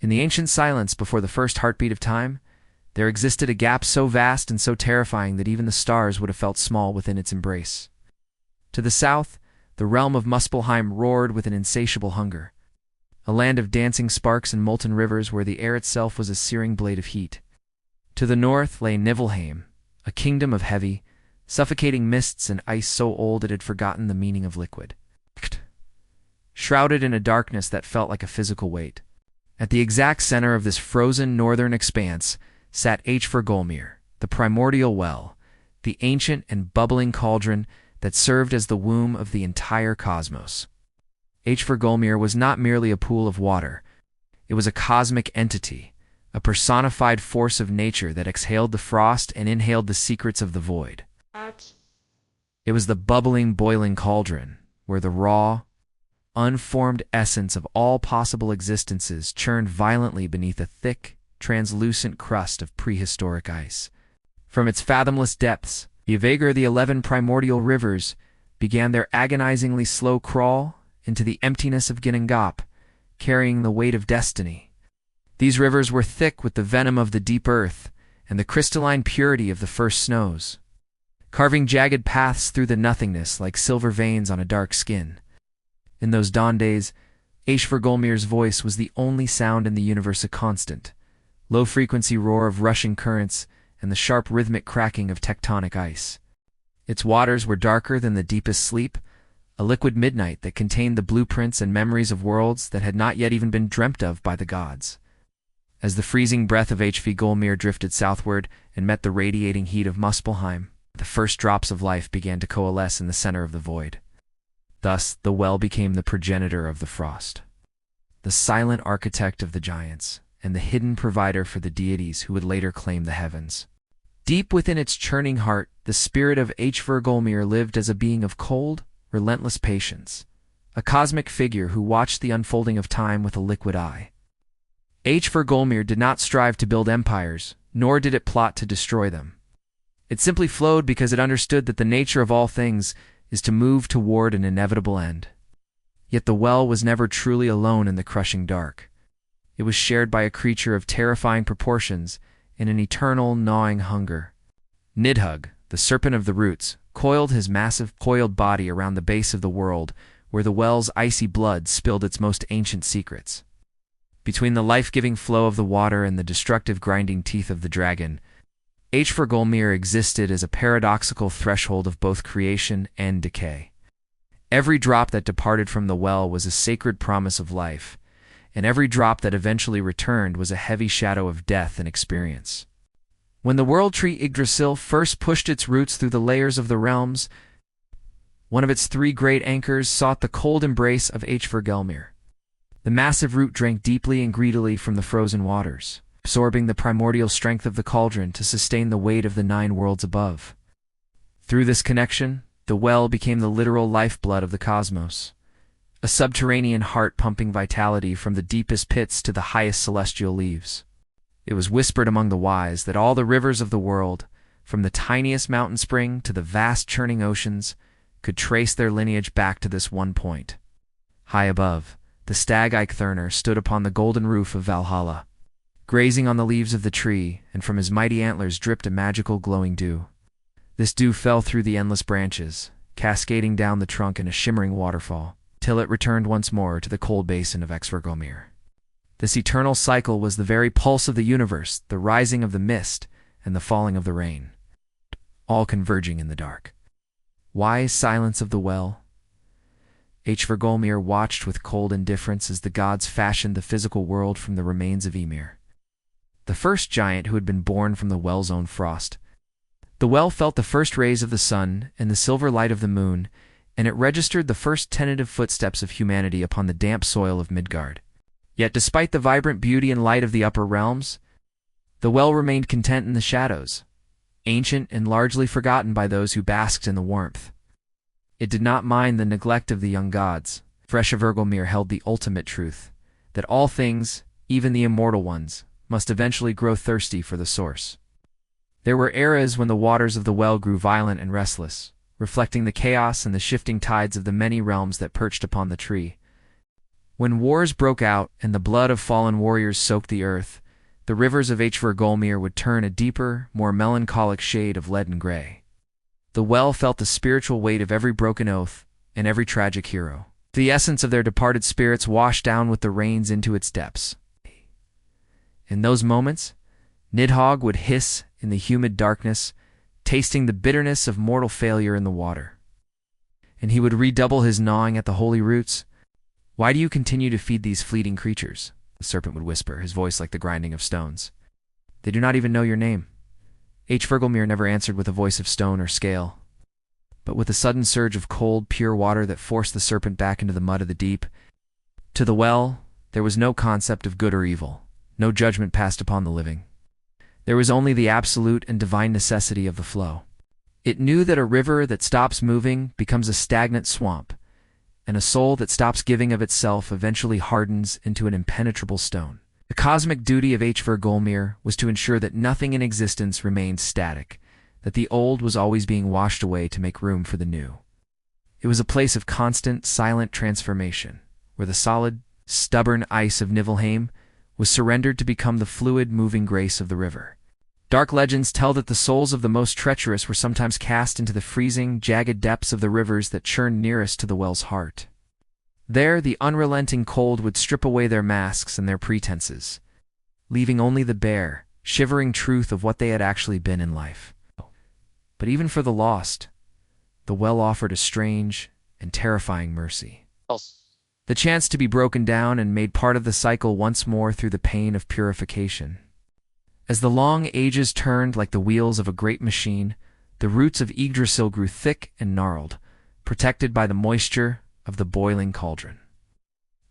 In the ancient silence before the first heartbeat of time, there existed a gap so vast and so terrifying that even the stars would have felt small within its embrace. To the south, the realm of Muspelheim roared with an insatiable hunger, a land of dancing sparks and molten rivers where the air itself was a searing blade of heat. To the north lay Niflheim, a kingdom of heavy, suffocating mists and ice so old it had forgotten the meaning of liquid. Shrouded in a darkness that felt like a physical weight. At the exact center of this frozen northern expanse sat Hvergelmir, the primordial well, the ancient and bubbling cauldron that served as the womb of the entire cosmos. Hvergelmir was not merely a pool of water. It was a cosmic entity, a personified force of nature that exhaled the frost and inhaled the secrets of the void. It was the bubbling, boiling cauldron, where the raw, unformed essence of all possible existences churned violently beneath a thick, translucent crust of prehistoric ice. From its fathomless depths, the 11 primordial rivers began their agonizingly slow crawl into the emptiness of Ginnungagap, carrying the weight of destiny. These rivers were thick with the venom of the deep earth and the crystalline purity of the first snows, carving jagged paths through the nothingness like silver veins on a dark skin. In those dawn days, Hvergelmir's voice was the only sound in the universe, a constant, low-frequency roar of rushing currents and the sharp rhythmic cracking of tectonic ice. Its waters were darker than the deepest sleep, a liquid midnight that contained the blueprints and memories of worlds that had not yet even been dreamt of by the gods. As the freezing breath of Hvergelmir drifted southward and met the radiating heat of Muspelheim, the first drops of life began to coalesce in the center of the void. Thus, the well became the progenitor of the frost, the silent architect of the giants, and the hidden provider for the deities who would later claim the heavens. Deep within its churning heart, the spirit of Hvergelmir lived as a being of cold, relentless patience, a cosmic figure who watched the unfolding of time with a liquid eye. Hvergelmir did not strive to build empires, nor did it plot to destroy them. It simply flowed because it understood that the nature of all things is to move toward an inevitable end. Yet the well was never truly alone in the crushing dark. It was shared by a creature of terrifying proportions and an eternal, gnawing hunger. Nidhugg, the serpent of the roots, coiled his massive, coiled body around the base of the world, where the well's icy blood spilled its most ancient secrets. Between the life-giving flow of the water and the destructive grinding teeth of the dragon, Hvergelmir existed as a paradoxical threshold of both creation and decay. Every drop that departed from the well was a sacred promise of life, and every drop that eventually returned was a heavy shadow of death and experience. When the world tree Yggdrasil first pushed its roots through the layers of the realms, one of its 3 great anchors sought the cold embrace of Hvergelmir. The massive root drank deeply and greedily from the frozen waters, absorbing the primordial strength of the cauldron to sustain the weight of the 9 worlds above. Through this connection, the well became the literal lifeblood of the cosmos, a subterranean heart-pumping vitality from the deepest pits to the highest celestial leaves. It was whispered among the wise that all the rivers of the world, from the tiniest mountain spring to the vast churning oceans, could trace their lineage back to this one point. High above, the stag Eiktherner stood upon the golden roof of Valhalla, grazing on the leaves of the tree, and from his mighty antlers dripped a magical glowing dew. This dew fell through the endless branches, cascading down the trunk in a shimmering waterfall, till it returned once more to the cold basin of Hvergelmir. This eternal cycle was the very pulse of the universe, the rising of the mist and the falling of the rain, all converging in the dark. Wise silence of the well. Hvergelmir watched with cold indifference as the gods fashioned the physical world from the remains of Ymir, the first giant who had been born from the well's own frost. The well felt the first rays of the sun and the silver light of the moon, and it registered the first tentative footsteps of humanity upon the damp soil of Midgard. Yet despite the vibrant beauty and light of the upper realms, the well remained content in the shadows, ancient and largely forgotten by those who basked in the warmth. It did not mind the neglect of the young gods. Hvergelmir held the ultimate truth, that all things, even the immortal ones, must eventually grow thirsty for the source. There were eras when the waters of the well grew violent and restless, reflecting the chaos and the shifting tides of the many realms that perched upon the tree. When wars broke out and the blood of fallen warriors soaked the earth, the rivers of Hvergelmir would turn a deeper, more melancholic shade of leaden gray. The well felt the spiritual weight of every broken oath and every tragic hero. The essence of their departed spirits washed down with the rains into its depths. In those moments, Nidhogg would hiss in the humid darkness, tasting the bitterness of mortal failure in the water. And he would redouble his gnawing at the holy roots. "Why do you continue to feed these fleeting creatures?" the serpent would whisper, his voice like the grinding of stones. "They do not even know your name." Hvergelmir never answered with a voice of stone or scale, but with a sudden surge of cold, pure water that forced the serpent back into the mud of the deep. To the well, there was no concept of good or evil, no judgment passed upon the living. There was only the absolute and divine necessity of the flow. It knew that a river that stops moving becomes a stagnant swamp, and a soul that stops giving of itself eventually hardens into an impenetrable stone. The cosmic duty of Hvergelmir was to ensure that nothing in existence remained static, that the old was always being washed away to make room for the new. It was a place of constant, silent transformation, where the solid, stubborn ice of Niflheim was surrendered to become the fluid, moving grace of the river. Dark legends tell that the souls of the most treacherous were sometimes cast into the freezing, jagged depths of the rivers that churned nearest to the well's heart. There, the unrelenting cold would strip away their masks and their pretenses, leaving only the bare, shivering truth of what they had actually been in life. But even for the lost, the well offered a strange and terrifying mercy. The chance to be broken down and made part of the cycle once more through the pain of purification. As the long ages turned like the wheels of a great machine, the roots of Yggdrasil grew thick and gnarled, protected by the moisture of the boiling cauldron.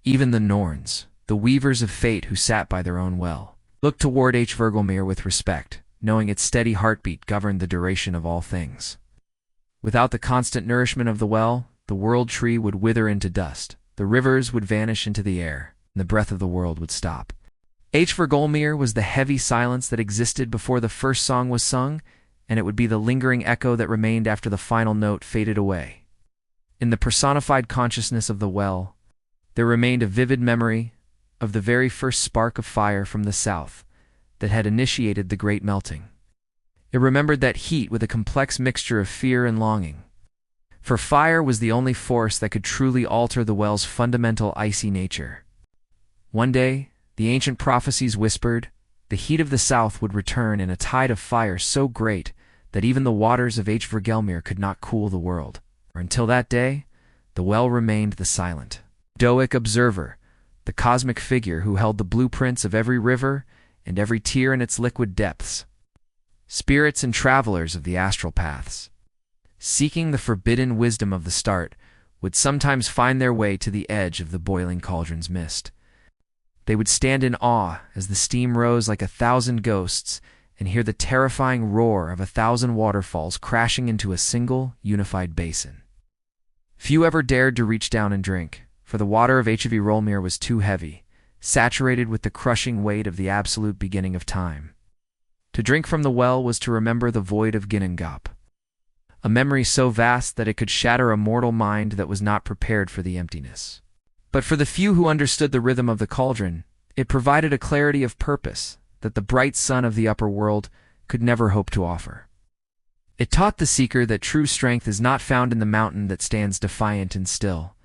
Even the Norns, the weavers of fate who sat by their own well, looked toward Hvergelmir with respect, knowing its steady heartbeat governed the duration of all things. Without the constant nourishment of the well, the world tree would wither into dust, the rivers would vanish into the air, and the breath of the world would stop. Hvergelmir was the heavy silence that existed before the first song was sung, and it would be the lingering echo that remained after the final note faded away. In the personified consciousness of the well, there remained a vivid memory of the very first spark of fire from the south that had initiated the great melting. It remembered that heat with a complex mixture of fear and longing. For fire was the only force that could truly alter the well's fundamental icy nature. One day, the ancient prophecies whispered, the heat of the south would return in a tide of fire so great that even the waters of Hvergelmir could not cool the world. Until that day, the well remained the silent, stoic observer, the cosmic figure who held the blueprints of every river and every tear in its liquid depths. Spirits and travelers of the astral paths, seeking the forbidden wisdom of the start, would sometimes find their way to the edge of the boiling cauldron's mist. They would stand in awe as the steam rose like 1,000 ghosts and hear the terrifying roar of 1,000 waterfalls crashing into a single, unified basin. Few ever dared to reach down and drink, for the water of Hvergelmir was too heavy, saturated with the crushing weight of the absolute beginning of time. To drink from the well was to remember the void of Ginnungagap, a memory so vast that it could shatter a mortal mind that was not prepared for the emptiness. But for the few who understood the rhythm of the cauldron, it provided a clarity of purpose that the bright sun of the upper world could never hope to offer. It taught the seeker that true strength is not found in the mountain that stands defiant and still,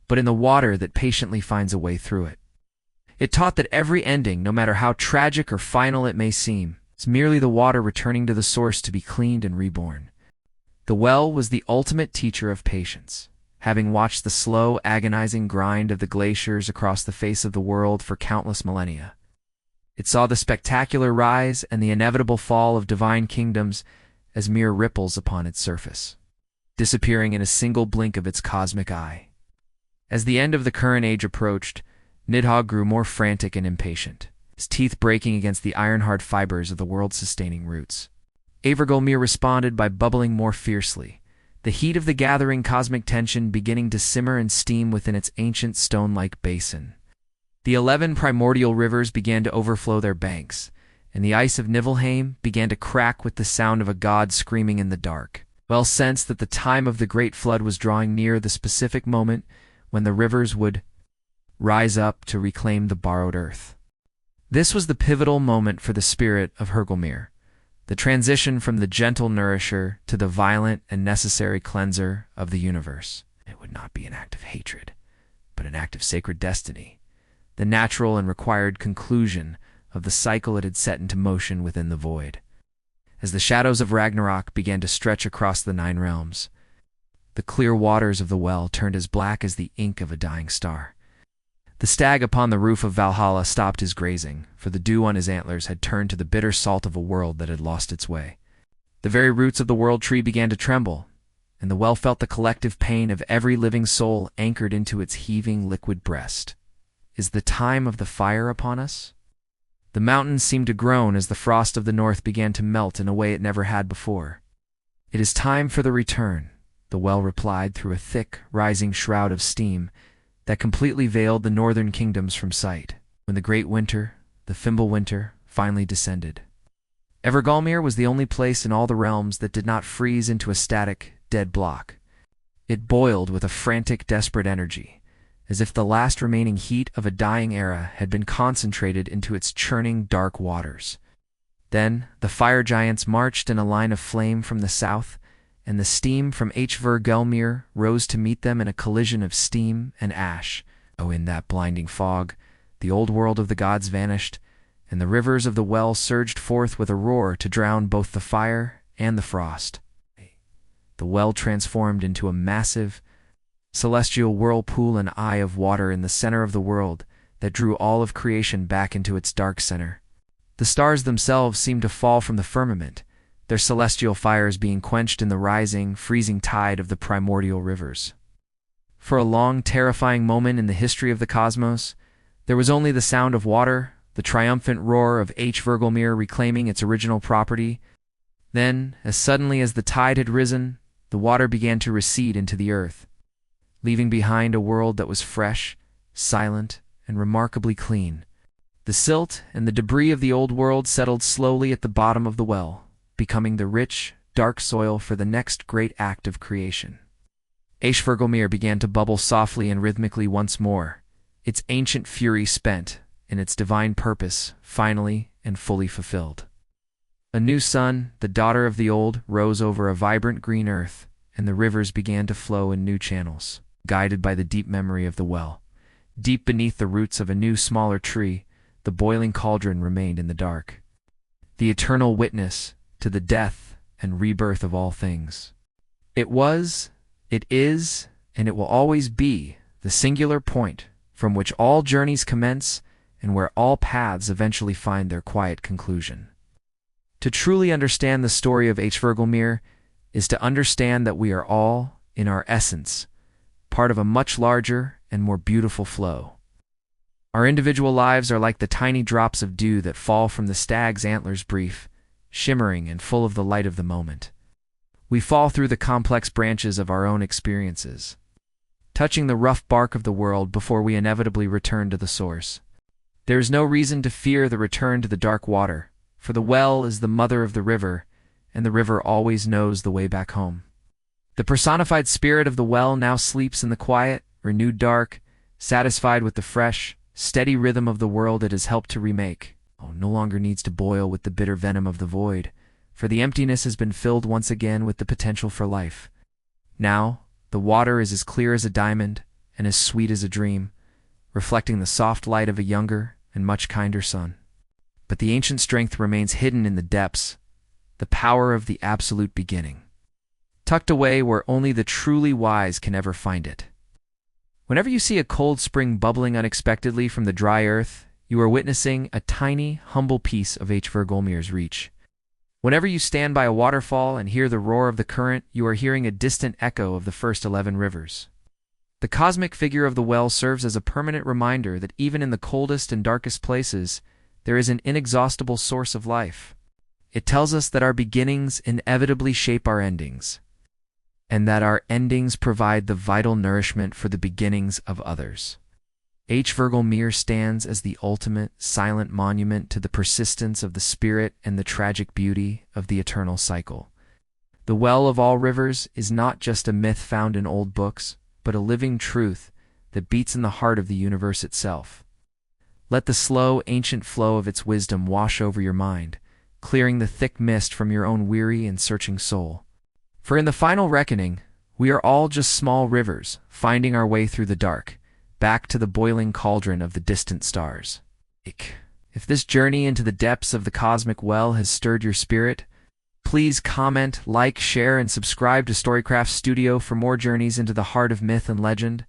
but in the water that patiently finds a way through it. It taught that every ending, no matter how tragic or final it may seem, is merely the water returning to the source to be cleaned and reborn. The well was the ultimate teacher of patience. Having watched the slow, agonizing grind of the glaciers across the face of the world for countless millennia, it saw the spectacular rise and the inevitable fall of divine kingdoms as mere ripples upon its surface, disappearing in a single blink of its cosmic eye. As the end of the current age approached, Nidhogg grew more frantic and impatient, his teeth breaking against the iron-hard fibers of the world's sustaining roots. Hvergelmir responded by bubbling more fiercely, the heat of the gathering cosmic tension beginning to simmer and steam within its ancient stone-like basin. The 11 primordial rivers began to overflow their banks, and the ice of Niflheim began to crack with the sound of a god screaming in the dark. Well sensed that the time of the great flood was drawing near, the specific moment when the rivers would rise up to reclaim the borrowed earth. This was the pivotal moment for the spirit of Hvergelmir, the transition from the gentle nourisher to the violent and necessary cleanser of the universe. It would not be an act of hatred, but an act of sacred destiny, the natural and required conclusion of the cycle it had set into motion within the void. As the shadows of Ragnarok began to stretch across the 9 realms, the clear waters of the well turned as black as the ink of a dying star. The stag upon the roof of Valhalla stopped his grazing, for the dew on his antlers had turned to the bitter salt of a world that had lost its way. The very roots of the world tree began to tremble, and the well felt the collective pain of every living soul anchored into its heaving liquid breast. Is the time of the fire upon us? The mountains seemed to groan as the frost of the north began to melt in a way it never had before. It is time for the return, the well replied through a thick, rising shroud of steam that completely veiled the northern kingdoms from sight, when the great winter, the Fimbulwinter, finally descended. Hvergelmir was the only place in all the realms that did not freeze into a static, dead block. It boiled with a frantic, desperate energy, as if the last remaining heat of a dying era had been concentrated into its churning dark waters. Then the fire giants marched in a line of flame from the south, and the steam from Hvergelmir rose to meet them in a collision of steam and ash. Oh, in that blinding fog, the old world of the gods vanished, and the rivers of the well surged forth with a roar to drown both the fire and the frost. The well transformed into a massive, celestial whirlpool and eye of water in the center of the world that drew all of creation back into its dark center. The stars themselves seemed to fall from the firmament, their celestial fires being quenched in the rising, freezing tide of the primordial rivers. For a long, terrifying moment in the history of the cosmos, there was only the sound of water, the triumphant roar of Hvergelmir reclaiming its original property. Then, as suddenly as the tide had risen, the water began to recede into the earth, leaving behind a world that was fresh, silent, and remarkably clean. The silt and the debris of the old world settled slowly at the bottom of the well, becoming the rich, dark soil for the next great act of creation. Hvergelmir began to bubble softly and rhythmically once more, its ancient fury spent, and its divine purpose finally and fully fulfilled. A new sun, the daughter of the old, rose over a vibrant green earth, and the rivers began to flow in new channels, guided by the deep memory of the well. Deep beneath the roots of a new, smaller tree, the boiling cauldron remained in the dark, the eternal witness to the death and rebirth of all things. It was, it is, and it will always be the singular point from which all journeys commence and where all paths eventually find their quiet conclusion. To truly understand the story of Hvergelmir is to understand that we are all, in our essence, part of a much larger and more beautiful flow. Our individual lives are like the tiny drops of dew that fall from the stag's antlers, brief, shimmering and full of the light of the moment. We fall through the complex branches of our own experiences, touching the rough bark of the world before we inevitably return to the source. There is no reason to fear the return to the dark water, for the well is the mother of the river, and the river always knows the way back home. The personified spirit of the well now sleeps in the quiet, renewed dark, satisfied with the fresh, steady rhythm of the world it has helped to remake. No longer needs to boil with the bitter venom of the void, for the emptiness has been filled once again with the potential for life. Now, the water is as clear as a diamond and as sweet as a dream, reflecting the soft light of a younger and much kinder sun. But the ancient strength remains hidden in the depths, the power of the absolute beginning, tucked away where only the truly wise can ever find it. Whenever you see a cold spring bubbling unexpectedly from the dry earth, you are witnessing a tiny, humble piece of Hvergelmir's reach. Whenever you stand by a waterfall and hear the roar of the current, you are hearing a distant echo of the first 11 rivers. The cosmic figure of the well serves as a permanent reminder that even in the coldest and darkest places, there is an inexhaustible source of life. It tells us that our beginnings inevitably shape our endings, and that our endings provide the vital nourishment for the beginnings of others. Hvergelmir stands as the ultimate, silent monument to the persistence of the spirit and the tragic beauty of the eternal cycle. The well of all rivers is not just a myth found in old books, but a living truth that beats in the heart of the universe itself. Let the slow, ancient flow of its wisdom wash over your mind, clearing the thick mist from your own weary and searching soul. For in the final reckoning, we are all just small rivers, finding our way through the dark, back to the boiling cauldron of the distant stars. If this journey into the depths of the cosmic well has stirred your spirit, please comment, like, share, and subscribe to Storycraft Studio for more journeys into the heart of myth and legend.